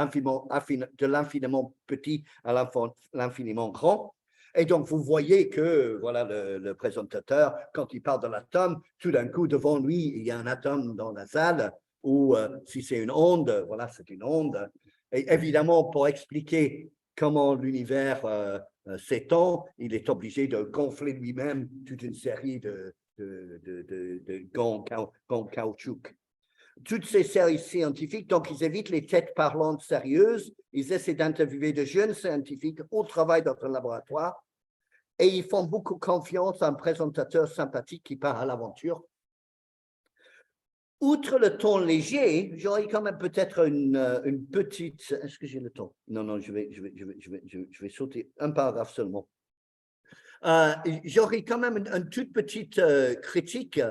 l'infiniment petit à l'infiniment grand. Et donc, vous voyez que voilà, le présentateur, quand il parle de l'atome, tout d'un coup, devant lui, il y a un atome dans la salle, ou si c'est une onde, voilà, c'est une onde. Et évidemment, pour expliquer comment l'univers s'étend, il est obligé de gonfler lui-même toute une série de gants caoutchouc. Toutes ces séries scientifiques, donc ils évitent les têtes parlantes sérieuses, ils essaient d'interviewer de jeunes scientifiques au travail dans un laboratoire et ils font beaucoup confiance à un présentateur sympathique qui part à l'aventure. Outre le ton léger, j'aurais quand même peut-être une petite... Est-ce que j'ai le temps? Non, je vais sauter un paragraphe seulement. J'aurais quand même une toute petite critique,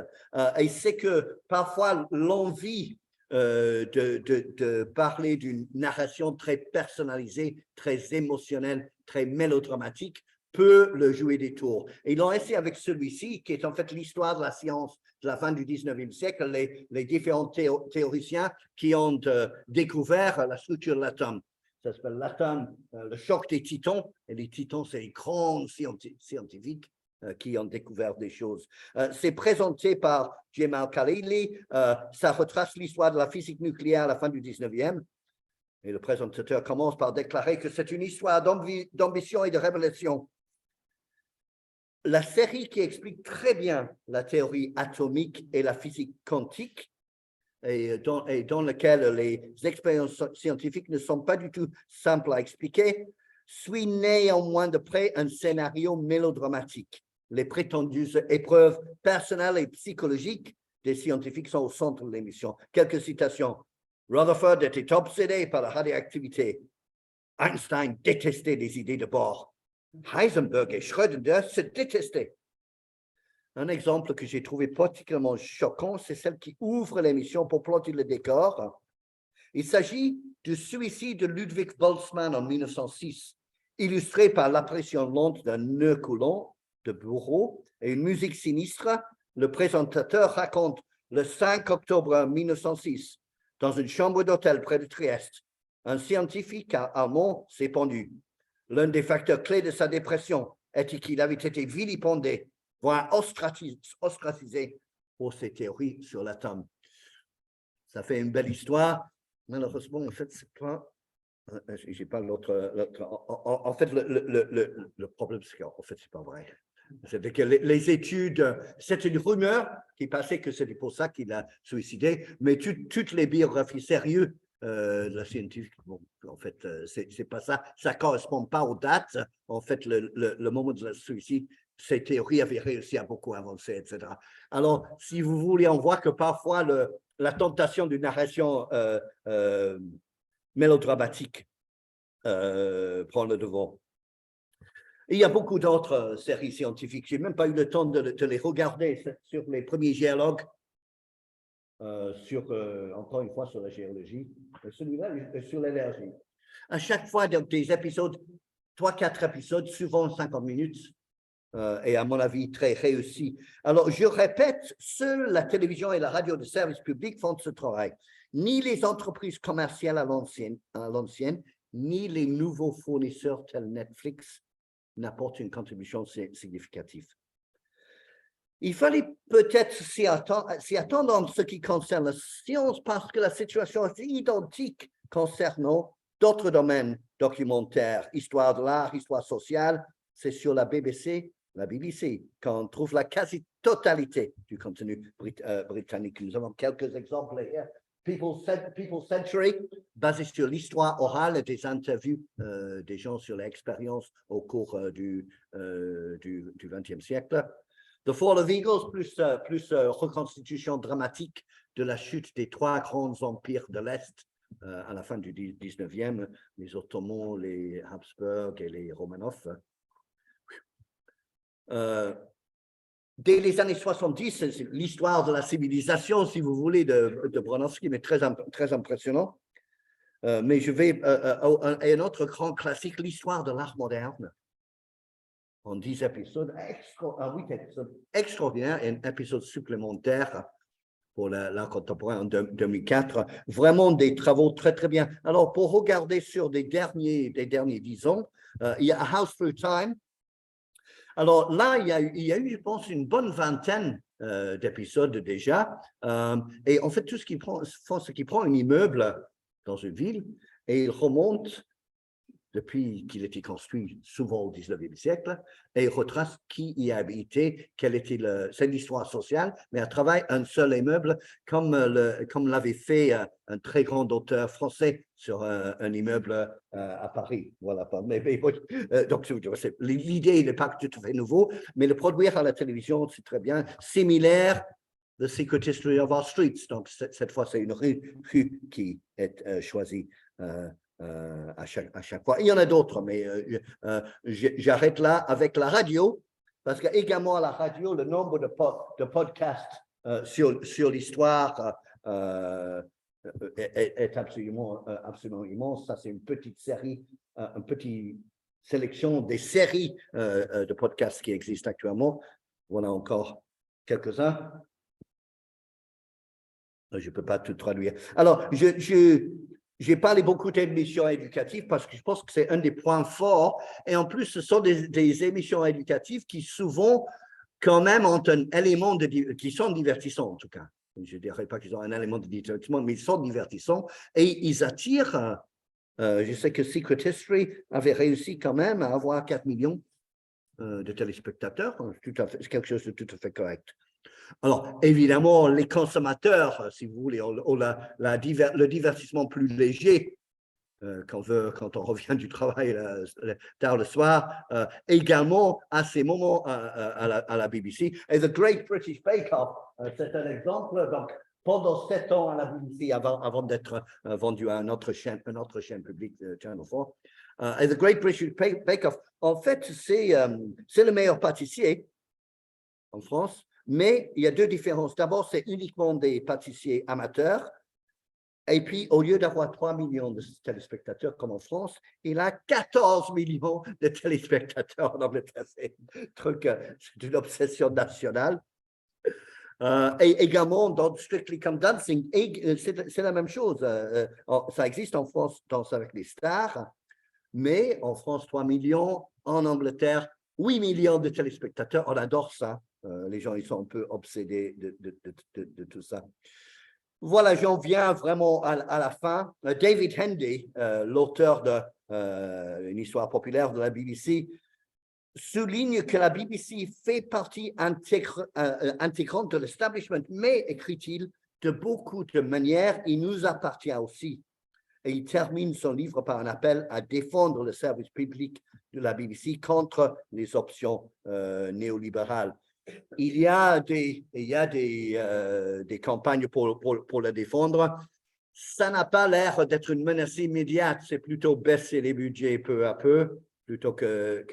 et c'est que parfois l'envie de parler d'une narration très personnalisée, très émotionnelle, très mélodramatique peut le jouer des tours. Et ils l'ont essayé avec celui-ci, qui est en fait l'histoire de la science de la fin du 19e siècle, les différents théoriciens qui ont découvert la structure de l'atome. Ça s'appelle l'atome, le choc des titans. Et les titans, c'est les grands scientifiques qui ont découvert des choses. C'est présenté par Jamal Khalili. Ça retrace l'histoire de la physique nucléaire à la fin du 19e. Et le présentateur commence par déclarer que c'est une histoire d'ambition et de révélation. La série qui explique très bien la théorie atomique et la physique quantique, et dans lequel les expériences scientifiques ne sont pas du tout simples à expliquer, suit néanmoins de près un scénario mélodramatique. Les prétendues épreuves personnelles et psychologiques des scientifiques sont au centre de l'émission. Quelques citations. Rutherford était obsédé par la radioactivité. Einstein détestait les idées de bord. Heisenberg et Schrödinger se détestaient. Un exemple que j'ai trouvé particulièrement choquant, c'est celle qui ouvre l'émission pour planter le décor. Il s'agit du suicide de Ludwig Boltzmann en 1906, illustré par l'apparition lente d'un nœud coulant de bureau et une musique sinistre. Le présentateur raconte le 5 octobre 1906, dans une chambre d'hôtel près de Trieste, un scientifique allemand s'est pendu. L'un des facteurs clés de sa dépression était qu'il avait été vilipendé, voire ostracisé pour ses théories sur l'atome. Ça fait une belle histoire. Malheureusement, en fait, c'est pas. J'ai pas l'autre. En fait, le problème, c'est qu'en fait, c'est pas vrai. C'est que les études, c'est une rumeur qui passait que c'était pour ça qu'il a suicidé, mais toutes les biographies sérieuses de la scientifique, bon, en fait, c'est pas ça. Ça correspond pas aux dates. En fait, le moment de la suicide, ces théories avaient réussi à beaucoup avancer, etc. Alors, si vous voulez, on voit que parfois la tentation d'une narration mélodramatique prend le devant. Il y a beaucoup d'autres séries scientifiques. Je n'ai même pas eu le temps de les regarder sur les premiers géologues, encore une fois sur la géologie, celui-là sur l'énergie. À chaque fois, donc, des épisodes, 3-4 épisodes, souvent 50 minutes, et à mon avis très réussi. Alors, je répète, seule la télévision et la radio de service public font ce travail. Ni les entreprises commerciales à l'ancienne, ni les nouveaux fournisseurs tels Netflix n'apportent une contribution significative. Il fallait peut-être s'y attendre en ce qui concerne la science parce que la situation est identique concernant d'autres domaines documentaires, histoire de l'art, histoire sociale. C'est sur la BBC qu'on trouve la quasi-totalité du contenu britannique. Nous avons quelques exemples hier. People Century, basé sur l'histoire orale et des interviews des gens sur l'expérience au cours du XXe siècle. The Fall of Eagles, plus reconstitution dramatique de la chute des 3 grands empires de l'Est à la fin du 19e, les Ottomans, les Habsburg et les Romanov. Dès les années 70, c'est l'histoire de la civilisation, si vous voulez, de Bronowski, mais très impressionnant. Mais je vais à un autre grand classique, l'histoire de l'art moderne, en 10 épisodes, 8 épisodes extraordinaires et un épisode supplémentaire pour l'art contemporain en 2004. Vraiment des travaux très, très bien. Alors, pour regarder sur des derniers 10 ans, il y a A House Through Time. Alors là, il y a eu, je pense, une bonne vingtaine d'épisodes déjà. Et en fait, tout ce qui prend un immeuble dans une ville et il remonte depuis qu'il était construit, souvent au 19e siècle, et il retrace qui y a habité, quelle était c'est l'histoire sociale, mais à travers un seul immeuble, comme l'avait fait un très grand auteur français sur un immeuble à Paris. Voilà. Donc, l'idée n'est pas tout à fait nouveau, mais le produire à la télévision, c'est très bien. Similaire, The Secret History of Our Streets. Donc, cette fois, c'est une rue qui est choisie à chaque fois. Il y en a d'autres, mais j'arrête là avec la radio, parce qu'également à la radio, le nombre de podcasts sur l'histoire est absolument immense. Ça, c'est une petite série, une petite sélection des séries de podcasts qui existent actuellement. Voilà encore quelques-uns. Je ne peux pas tout traduire. Alors, j'ai parlé beaucoup d'émissions éducatives parce que je pense que c'est un des points forts. Et en plus, ce sont des émissions éducatives qui souvent, quand même, ont un élément qui sont divertissants, en tout cas. Je ne dirais pas qu'ils ont un élément de divertissement, mais ils sont divertissants et ils attirent. Je sais que Secret History avait réussi quand même à avoir 4 millions de téléspectateurs. C'est quelque chose de tout à fait correct. Alors, évidemment, les consommateurs, si vous voulez, ont le divertissement plus léger quand on revient du travail tard le soir, également à ces moments à la BBC. Et The Great British Bake Off, c'est un exemple. Donc, pendant 7 ans à la BBC, avant d'être vendu à une autre chaîne publique, Channel 4. Et The Great British Bake Off, en fait, c'est le meilleur pâtissier en France. Mais il y a 2 différences. D'abord, c'est uniquement des pâtissiers amateurs Et puis, au lieu d'avoir 3 millions de téléspectateurs comme en France, il a 14 millions de téléspectateurs en Angleterre. C'est une obsession nationale. Et également, dans Strictly Come Dancing, c'est la même chose. Ça existe en France, Danse avec les stars, mais en France, 3 millions. En Angleterre, 8 millions de téléspectateurs. On adore ça. Les gens, ils sont un peu obsédés de tout ça. Voilà, j'en viens vraiment à la fin. David Hendy, l'auteur d'une histoire populaire de la BBC, souligne que la BBC fait partie intégrante de l'establishment, mais, écrit-il, de beaucoup de manières, il nous appartient aussi. Et il termine son livre par un appel à défendre le service public de la BBC contre les options néolibérales. Il y a des campagnes pour le défendre. Ça n'a pas l'air d'être une menace immédiate, c'est plutôt baisser les budgets peu à peu plutôt que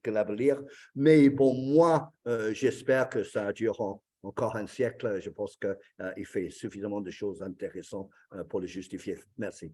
l'abolir. Mais bon, moi, j'espère que ça durera encore un siècle. Je pense qu'il fait suffisamment de choses intéressantes pour le justifier. Merci.